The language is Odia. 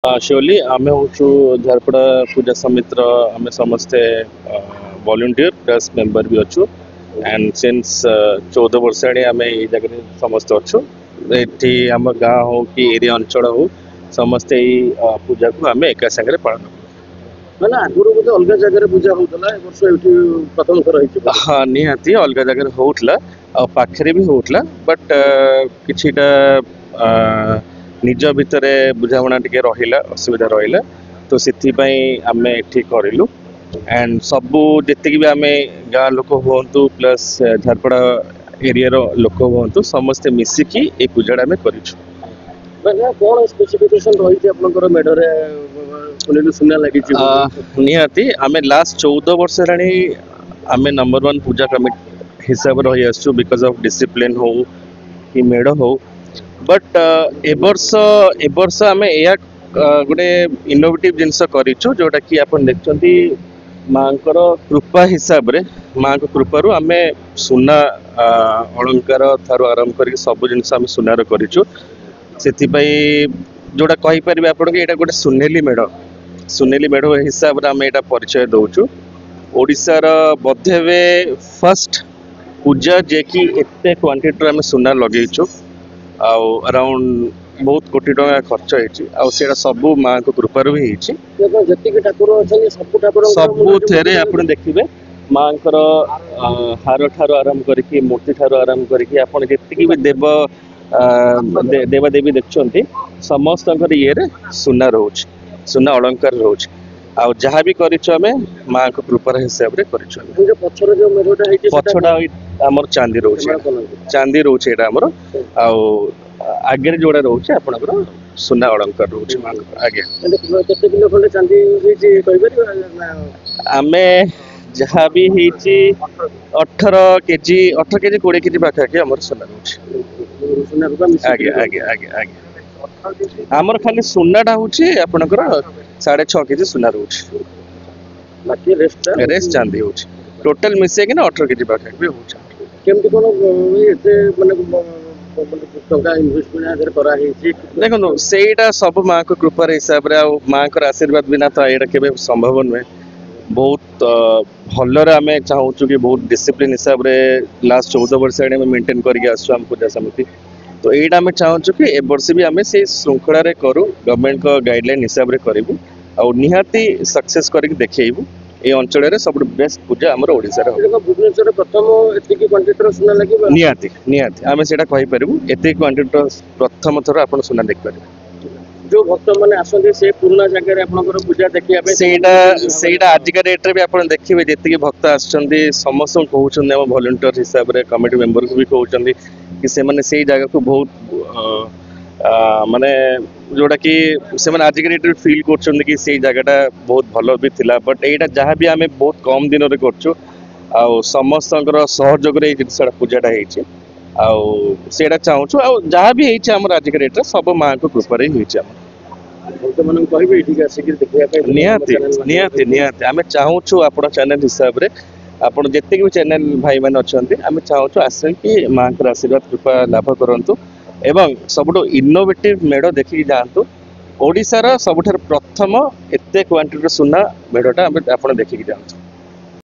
Surely ଆମେ ହଉଛୁ ଝାରପଡ଼ା ପୂଜା ସମିତିର ଆମେ ସମସ୍ତେ ଭଲେଣ୍ଟିୟର ପ୍ଲସ୍ ମେମ୍ବର ବି ଅଛୁ ଆଣ୍ଡ ସିନ୍ସ 14 ବର୍ଷ ଆଣି ଆମେ ଏଇ ଜାଗାରେ ସମସ୍ତେ ଅଛୁ। ଏଠି ଆମ ଗାଁ ହଉ କି ଏରିଆ ଅଞ୍ଚଳ ହଉ ସମସ୍ତେ ଏଇ ପୂଜାକୁ ଆମେ ଏକା ସାଙ୍ଗରେ ପାଳନ କରୁ। ମାନେ ଆଗରୁ ବୋଧେ ଅଲଗା ଜାଗାରେ ପୂଜା ହଉଥିଲା, ଏ ବର୍ଷ ଏଠି ପ୍ରଥମ ଥର ହେଇଛି। ହଁ ନିହାତି ଅଲଗା ଜାଗାରେ ହଉଥିଲା ଆଉ ପାଖରେ ବି ହଉଥିଲା, ବଟ୍ କିଛିଟା ନିଜ ଭିତରେ ବୁଝାମଣା ଟିକେ ରହିଲା, ଅସୁବିଧା ରହିଲା, ତ ସେଥିପାଇଁ ଆମେ ଏଠି କରିଲୁ। ଆଣ୍ଡ ସବୁ ଯେତିକି ବି ଆମେ ଗାଁ ଲୋକ ହୁଅନ୍ତୁ ପ୍ଲସ୍ ଝାରପଡ଼ା ଏରିଆର ଲୋକ ହୁଅନ୍ତୁ ସମସ୍ତେ ମିଶିକି ଏଇ ପୂଜାଟା ଆମେ କରିଛୁ। କଣ ସ୍ପେସିଫିକେସନ ରହିଛି ଆପଣଙ୍କର ମେଢରେ? ଶୁଣିଲୁ ସୁନା ଲାଗିଛି। ନିହାତି ଆମେ ଲାଷ୍ଟ 14 ବର୍ଷ ହେଲାଣି ଆମେ ନମ୍ବର 1 ପୂଜା କମିଟି ହିସାବରେ ରହି ଆସିଛୁ, ବିକଜ ଅଫ୍ ଡିସିପ୍ଲିନ୍ ହଉ କି ମେଢ ହଉ। ବଟ୍ ଏ ବର୍ଷ ଆମେ ଏହା ଗୋଟେ ଇନୋଭେଟିଭ ଜିନିଷ କରିଛୁ, ଯୋଉଟା କି ଆପଣ ଦେଖୁଛନ୍ତି ମାଙ୍କର କୃପା ହିସାବରେ, ମାଙ୍କ କୃପାରୁ ଆମେ ସୁନା ଅଳଙ୍କାର ଠାରୁ ଆରମ୍ଭ କରିକି ସବୁ ଜିନିଷ ଆମେ ସୁନାର କରିଛୁ। ସେଥିପାଇଁ ଯୋଉଟା କହିପାରିବେ ଆପଣଙ୍କୁ ଏଇଟା ଗୋଟେ ସୁନେଲି ମେଢ ହିସାବରେ ଆମେ ଏଇଟା ପରିଚୟ ଦଉଛୁ। ଓଡ଼ିଶାର ବୋଧହୁଏ ଫାର୍ଷ୍ଟ ପୂଜା ଯିଏକି ଏତେ କ୍ୱାଣ୍ଟିଟିର ଆମେ ସୁନା ଲଗେଇଛୁ, ଆଉ ଆରାଉଣ୍ଡ ବହୁତ କୋଟି ଟଙ୍କା ଖର୍ଚ୍ଚ ହେଇଛି, ଆଉ ସେଇଟା ସବୁ ମାଙ୍କ କୃପାରୁ ବି ହେଇଛି। ଯେତିକି ଠାକୁର ଅଛନ୍ତି ସବୁ ଠାକୁର ସବୁଥିରେ ଆପଣ ଦେଖିବେ ମାଙ୍କର ହାର ଠାରୁ ଆରମ୍ଭ କରିକି ମୂର୍ତ୍ତି ଠାରୁ ଆରମ୍ଭ କରିକି ଆପଣ ଯେତିକି ବି ଦେବାଦେବୀ ଦେଖୁଛନ୍ତି ସମସ୍ତଙ୍କର ଇଏରେ ସୁନା ରହୁଛି, ସୁନା ଅଳଙ୍କାର ରହୁଛି। ଆଉ ଯାହା ବି କରିଛୁ ଆମେ ମାଙ୍କ କୃପାର ହିସାବରେ କରିଛୁ। ପଛଟା ଆମର ଚାନ୍ଦି ରହୁଛି, ଏଇଟା ଆମର। ଆଉ ଆଗରେ ଯୋଉଟା ରହୁଛି ଆପଣଙ୍କର ସୁନା ଅଳଙ୍କାର ରହୁଛି ମାଙ୍କର। ଆଜ୍ଞା, କେତେ କିଲୋ ଖଣ୍ଡେ ଚାନ୍ଦି ହେଇଛି କହିପାରିବା? ଆମେ ଯାହା ବି ହେଇଛି 18 କେଜି 20 କେଜି ପାଖାପାଖି ଆମର ସୁନା ରହୁଛି। ଆଜ୍ଞା ଆଜ୍ଞା ଆଜ୍ଞା ଆଜ୍ଞା ଆମର ଖାଲି ସୁନାଟା ହଉଛି ଆପଣଙ୍କର 6.5 କେଜି ସୁନା ରହୁଛି, ରେଷ୍ଟ ଚାନ୍ଦି ହଉଛି। ଟୋଟାଲ ମିଶେଇକିନା 18 କେଜି ପାଖାପାଖି ହଉଛି। କେମିତି କଣ ଏତେ ମାନେ ଟଙ୍କା ଇନଭେଷ୍ଟମେଣ୍ଟ କରାହେଇଛି? ଦେଖନ୍ତୁ ସେଇଟା ସବୁ ମାଙ୍କ କୃପାର ହିସାବରେ, ଆଉ ମାଙ୍କର ଆଶୀର୍ବାଦ ବିନା ତ ଏଇଟା କେବେ ସମ୍ଭବ ନୁହେଁ। ବହୁତ ଭଲରେ ଆମେ ଚାହୁଁଛୁ କି ବହୁତ ଡିସିପ୍ଲିନ ହିସାବରେ ଲାଷ୍ଟ 14 ବର୍ଷ ଆଣି ଆମେ ମେଣ୍ଟେନ୍ କରିକି ଆସୁଛୁ ଆମ ପୂଜା ସମିତି। ତ ଏଇଟା ଆମେ ଚାହୁଁଛୁ କି ଏ ବର୍ଷ ବି ଆମେ ସେଇ ଶୃଙ୍ଖଳାରେ କରୁ, ଗଭର୍ଣ୍ଣମେଣ୍ଟଙ୍କ ଗାଇଡଲାଇନ୍ ହିସାବରେ କରିବୁ, ଆଉ ନିହାତି ସକ୍ସେସ୍ କରିକି ଦେଖେଇବୁ। এই ଅଞ୍ଚଳରେ ସବୁଠୁ ବେଷ୍ଟ ପୂଜା ଆମର ଓଡ଼ିଶାରେ ହେବ। ଭୁବନେଶ୍ୱରରେ ପ୍ରଥମ ଏତିକି କ୍ୱାଣ୍ଟିଟିର ସୁନା ଲାଗିବ? ନିହାତି ଆମେ ସେଇଟା କହିପାରିବୁ, ଏତିକି କ୍ୱାଣ୍ଟିଟିର ପ୍ରଥମ ଥର ଆପଣ ସୁନା ଦେଖିପାରିବେ। ଯୋଉ ଭକ୍ତମାନେ ଆସନ୍ତି ସେ ପୁରୁଣା ଜାଗାରେ ଆପଣଙ୍କର ପୂଜା ଦେଖିବା ପାଇଁ, ସେଇଟା ଆଜିକା ଡେଟ୍ରେ ବି ଆପଣ ଦେଖିବେ ଯେତିକି ଭକ୍ତ ଆସୁଛନ୍ତି ସମସ୍ତଙ୍କୁ କହୁଛନ୍ତି, ଆମ ଭଲେଣ୍ଟିୟର ହିସାବରେ କମିଟି ମେମ୍ବରକୁ ବି କହୁଛନ୍ତି କି ସେମାନେ ସେଇ ଜାଗାକୁ ବହୁତ ମାନେ ଯୋଉଟା କି ସେମାନେ ଆଜିକା ଡେଟ୍ରେ ଫିଲ୍ କରୁଛନ୍ତି କି ସେଇ ଜାଗାଟା ବହୁତ ଭଲ ବି ଥିଲା। ବଟ୍ ଏଇଟା ଯାହା ବି ଆମେ ବହୁତ କମ୍ ଦିନରେ କରୁଛୁ, ଆଉ ସମସ୍ତଙ୍କର ସହଯୋଗରେ ଏଇ ଜିନିଷଟା ପୂଜାଟା ହେଇଛି, ଆଉ ସେଇଟା ଚାହୁଁଛୁ। ଆଉ ଯାହା ବି ହେଇଛି ଆମର ଆଜିକା ଡେଟ୍ରେ ସବୁ ମାଙ୍କ କୃପାରେ ହିଁ ହେଇଛି। ଆମର କହିବେ ଏଠିକି ଆସିକି ଦେଖିବା ପାଇଁ? ନିହାତି ଆମେ ଚାହୁଁଛୁ ଆପଣ ଚ୍ୟାନେଲ ହିସାବରେ, ଆପଣ ଯେତିକି ବି ଚ୍ୟାନେଲ ଭାଇମାନେ ଅଛନ୍ତି, ଆମେ ଚାହୁଁଛୁ ଆସିକି ମାଙ୍କର ଆଶୀର୍ବାଦ କୃପା ଲାଭ କରନ୍ତୁ ଏବଂ ସବୁଠୁ ଇନୋଭେଟିଭ ମେଢ ଦେଖିକି ଯାଆନ୍ତୁ। ଓଡ଼ିଶାର ସବୁଠାରୁ ପ୍ରଥମ ଏତେ କ୍ୱାଣ୍ଟିଟିର ସୁନା ମେଢଟା ଆପଣ ଦେଖିକି ଯାଆନ୍ତୁ।